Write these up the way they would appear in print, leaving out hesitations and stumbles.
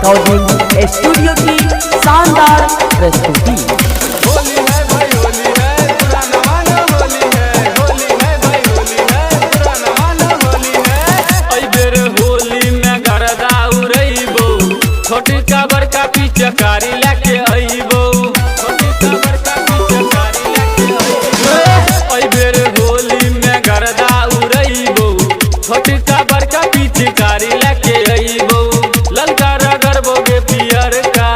Recording studio की शानदार प्रस्तुति। होली है भाई होली है पुराना मानो होली है होली है भाई होली है पुराना मानो होली है। आई बेर होली में गरदा उड़ैबो छोटी का बड़का पिचकारी लेके अइबो छोटी का बड़का पिचकारी लेके अइबो। आई बेर होली में गरदा उड़ैबो छोटी का बड़का पिचकारी लेके अइबो। ललका रगड़बोगे पियर का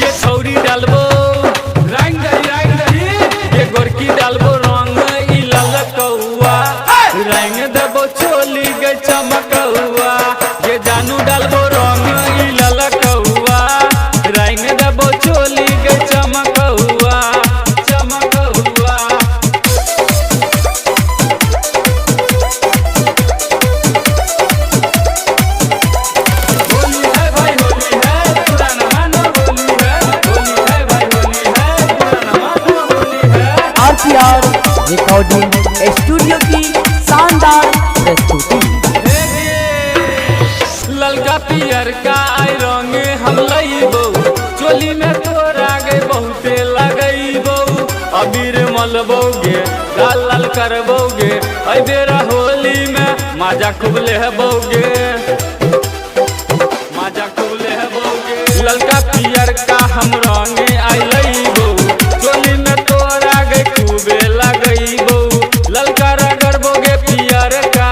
ये छौरी डालबो रंग दही ये गोरकी डालबो रंग ई ललकौआ रंग देबो चोली गे चमकौआ ये जानू डालबो रंग ई ललकौआ रंग देबो चोली गे चमकौआ चमकौआ। होली है भाई होली है पुराना मानो होली है होली है भाई होली है पुराना मानो होली है। RPR रिकॉर्डिंग स्टूडियो की शानदार प्रस्तुति। ललका पियर का आई रंग हम लइबो चोली में तोरा गे बहुते लगइबो अबीर मलबोगे लाल लाल करबोगे आई बेरा होली में मजा खूब लेबोगे मजा खूब लेबोगे। ललका पियर का हम रंग आई लइबो चोली में तोरा गे खूबे लगइबो ललका रगड़बोगे पियर का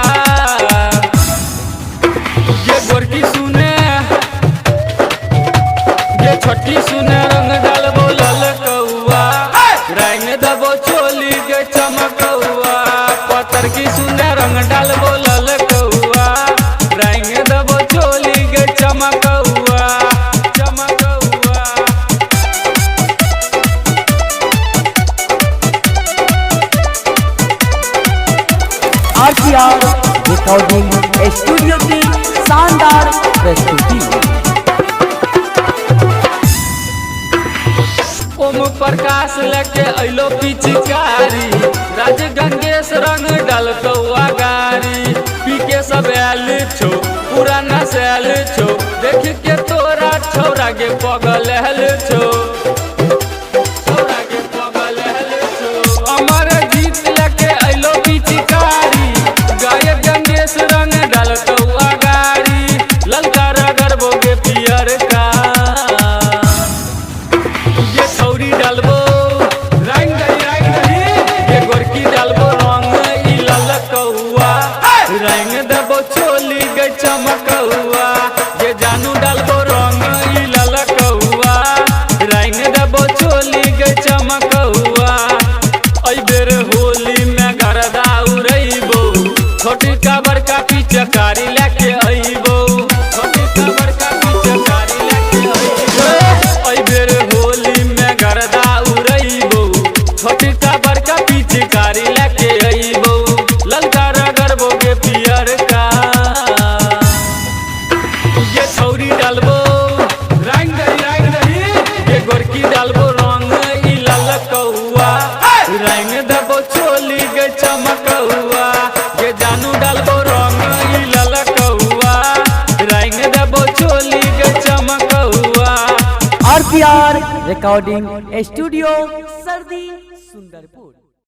ये गोरकी सुने ये छोटी सुने रंग डालबो ललकौआ रंग देबो चोली गे चमकौआ पत्थर की सुने रंग डालबो ललकौआ रंग देबो चोली गे चमकौआ चमकौआ। RPR रिकॉर्डिंग स्टूडियो की शानदार प्रस्तुति। ओम प्रकाश लेके अइलो पिचकारी राज गंगेश रंग डालतो गारी पी के सब आयल छो पुराना से आयल छो देख के तोरा छौरा गे पगल हल छो छौरा गे पगल हल छो। अमर जीत लेके अइलो पिचकारी गायक गंगेश रंग डालतो गारी ललका रगड़बोगे पियर का ये छौरी डालबो रंग दही ये गोरकी डालबो रंग ई ललकौआ रंग देबो चोली गे चमकौआ ये जानू डालबो रंग ई ललकौआ रंग देबो चोली गे चमकौआ। आई बेर होली में गरदा उड़ैबो छोटी का बड़का पिचकारी लेके अइबो छोटी का बड़का पिचकारी लेके अइबो। आई बेर होली में गरदा उड़ैबो छोटी का बड़का पिचकारी लेके अइबो ललका रगड़बोगे पियर का ये छौरी डालबो रंग दही ये गोरकी डालबो रंग ई ललकौआ रंग देबो चोली गे चमकौआ ये जानू डालबो रंग ई ललकौआ रंग देबो चोली गे चमकौआ। RPR रिकॉर्डिंग स्टूडियो सर्दी सुंदरपुर।